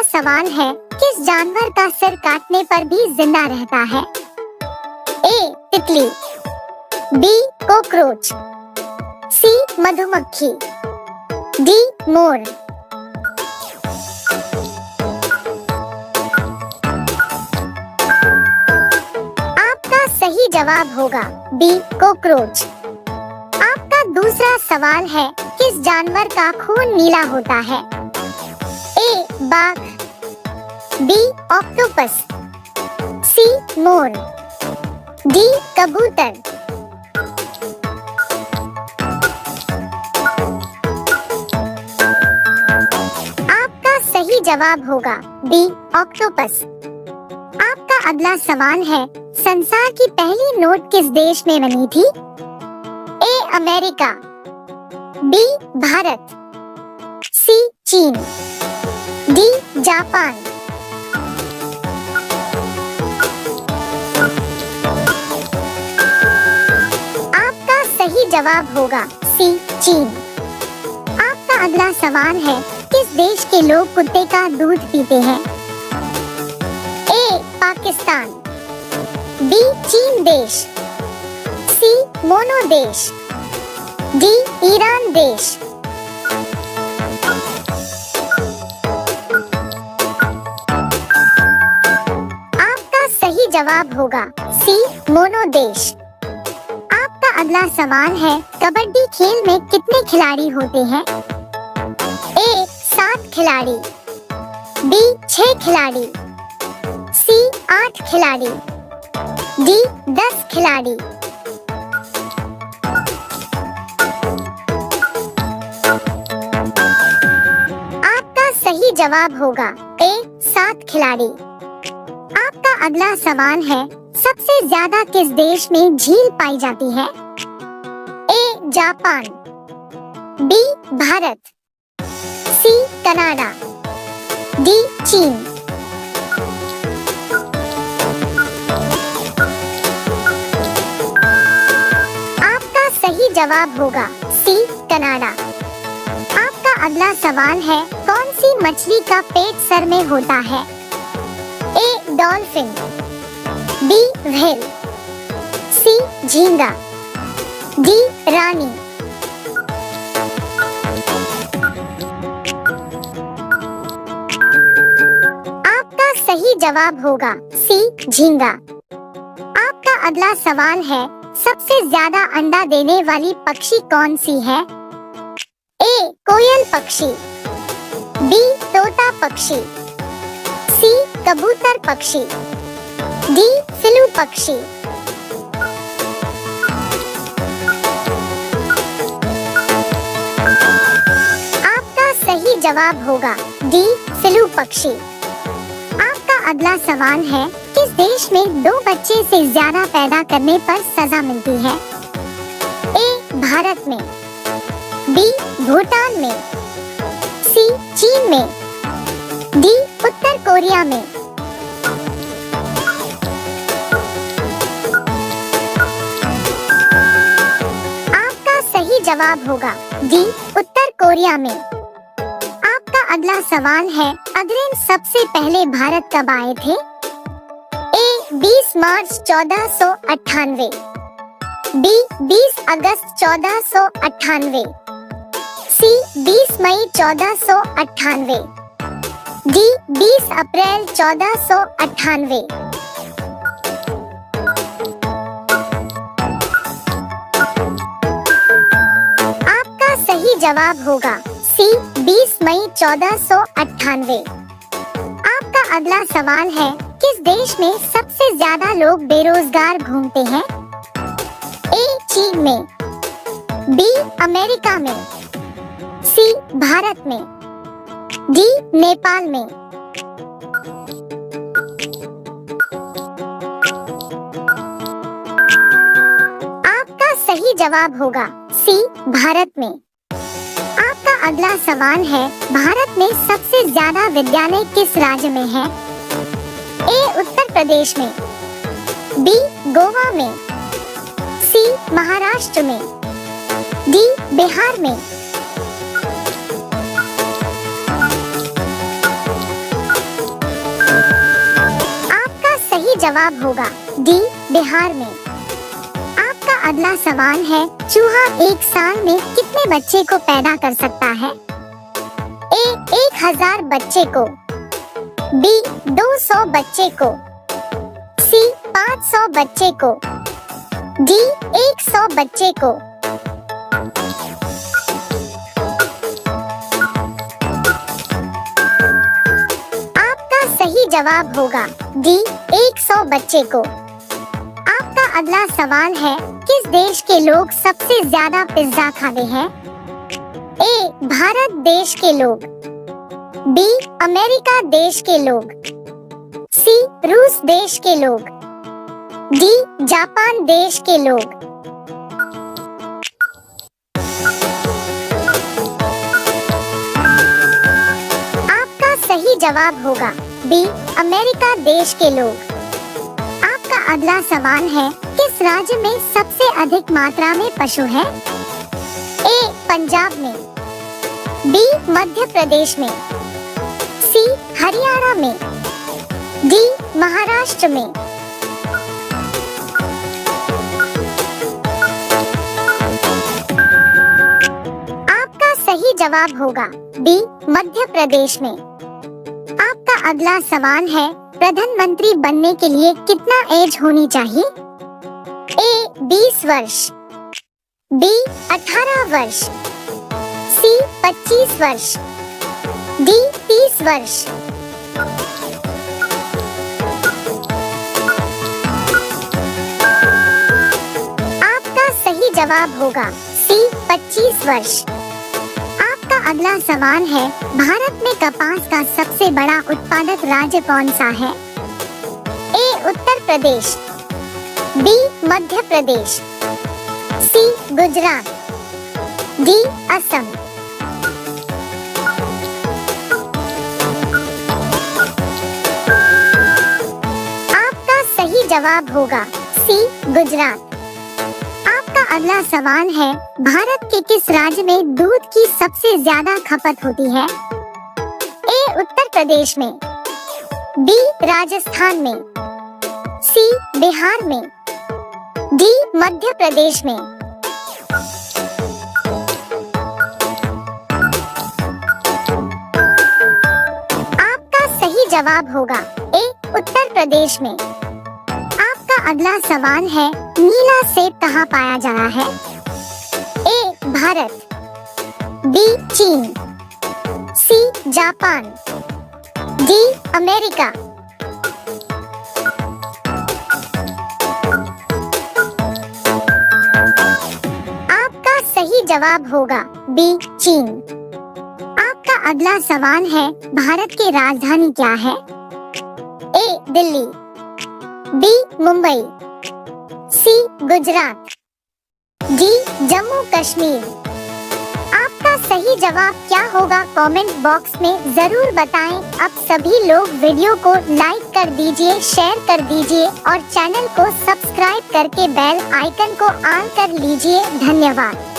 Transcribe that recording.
सवाल है, किस जानवर का सिर काटने पर भी जिंदा रहता है? ए. तितली, बी. कॉकरोच, सी. मधुमक्खी, डी. मोर। आपका सही जवाब होगा बी. कॉकरोच। आपका दूसरा सवाल है, किस जानवर का खून नीला होता है? ए. बाघ, बी. ऑक्टोपस, सी. मोर, डी. कबूतर। आपका सही जवाब होगा बी. ऑक्टोपस। आपका अगला सवाल है, संसार की पहली नोट किस देश में बनी थी? A. America, B. Bharat, C. चीन, डी. जापान। आपका सही जवाब होगा सी. चीन। आपका अगला सवाल है, किस देश के लोग कुत्ते का दूध पीते हैं? ए. पाकिस्तान, बी. चीन देश, सी. मोनो देश, डी. ईरान देश। आपका सही जवाब होगा सी. मोनो देश। आपका अगला सवाल है, कबड्डी खेल में कितने खिलाड़ी होते हैं? ए. 7 खिलाड़ी, बी. 6 खिलाड़ी, सी. 8 खिलाड़ी, डी. 10 खिलाड़ी। आपका सही जवाब होगा ए. 7 खिलाड़ी। आपका अगला सवाल है, सबसे ज्यादा किस देश में झील पाई जाती है? A. Japan, B. Bharat, C. Canada, D. चीन। आपका सही जवाब होगा सी. कनाडा। आपका अगला सवाल है, कौन सी मछली का पेट सर में होता है? A. Dolphin, B. Whale, C. झींगा, डी. रानी। आपका सही जवाब होगा सी. झींगा। आपका अगला सवाल है, सबसे ज्यादा अंडा देने वाली पक्षी कौन सी है? ए. कोयल पक्षी, बी. तोता पक्षी, सी. कबूतर पक्षी, डी. सिलू पक्षी। आपका सही जवाब होगा डी. सिलू पक्षी। आपका अगला सवाल है, किस देश में 2 बच्चे से ज्यादा पैदा करने पर सजा मिलती है? ए. भारत में, बी. भूटान में, सी. चीन में, डी. उत्तर कोरिया में। आपका सही जवाब होगा डी. उत्तर कोरिया में। आपका अगला सवाल है, अग्रसेन सबसे पहले भारत कब आए थे? ए. 20 मार्च 1498, बी. 20 अगस्त 1498, सी. 20 मई 1498, डी. 20 अप्रैल 1498। आपका सही जवाब होगा सी. 20 मई 1498। आपका अगला सवाल है, किस देश में सबसे ज्यादा लोग बेरोजगार घूमते हैं? ए. चीन में, बी. अमेरिका में, सी. भारत में, डी. नेपाल में। आपका सही जवाब होगा सी. भारत में। आपका अगला सवाल है, भारत में सबसे ज्यादा विद्यालय किस राज्य में है? ए. उत्तर प्रदेश में, बी. गोवा में, सी. महाराष्ट्र में, डी. बिहार में। जवाब होगा डी, बिहार में। आपका अगला सवाल है, चूहा एक साल में कितने बच्चे को पैदा कर सकता है? ए, 1000 बच्चे को, बी, 200 बच्चे को, सी, 500 बच्चे को, डी, 100 बच्चे को। आपका सही जवाब होगा डी, 100 बच्चे को। आपका अगला सवाल है, किस देश के लोग सबसे ज्यादा पिज्जा खाते हैं? ए, भारत देश के लोग, बी, अमेरिका देश के लोग, सी, रूस देश के लोग, डी, जापान देश के लोग। आपका सही जवाब होगा बी, अमेरिका देश के लोग। आपका अगला सवाल है, किस राज्य में सबसे अधिक मात्रा में पशु है? ए, पंजाब में, बी, मध्य प्रदेश में, सी, हरियाणा में, डी, महाराष्ट्र में। आपका सही जवाब होगा बी, मध्य प्रदेश में। आपका अगला सवाल है, प्रधानमंत्री बनने के लिए कितना एज होनी चाहिए? ए, 20 वर्ष, बी, 18 वर्ष, सी, 25 वर्ष, डी, 30 वर्ष। आपका सही जवाब होगा सी, 25 वर्ष। आपका अगला सवाल है, भारत में कपास का सबसे बड़ा उत्पादक राज्य कौन सा है? ए, उत्तर प्रदेश, बी, मध्य प्रदेश, सी, गुजरात, डी, असम। आपका सही जवाब होगा सी, गुजरात। आपका अगला सवाल है, भारत के किस राज्य में दूध की सबसे ज्यादा खपत होती है? ए, उत्तर प्रदेश में, बी, राजस्थान में, सी, बिहार में, डी, मध्य प्रदेश में। आपका सही जवाब होगा ए, उत्तर प्रदेश में। आपका अगला सवाल है, नीला सेब कहाँ पाया जाता है? ए, भारत, बी, चीन, सी, जापान, डी, अमेरिका। आपका सही जवाब होगा बी, चीन। आपका अगला सवाल है, भारत की राजधानी क्या है? ए, दिल्ली, बी, मुंबई, सी, गुजरात, डी, जम्मू कश्मीर। आपका सही जवाब क्या होगा कमेंट बॉक्स में जरूर बताएं। अब सभी लोग वीडियो को लाइक कर दीजिए, शेयर कर दीजिए और चैनल को सब्सक्राइब करके बेल आइकन को ऑन कर लीजिए। धन्यवाद।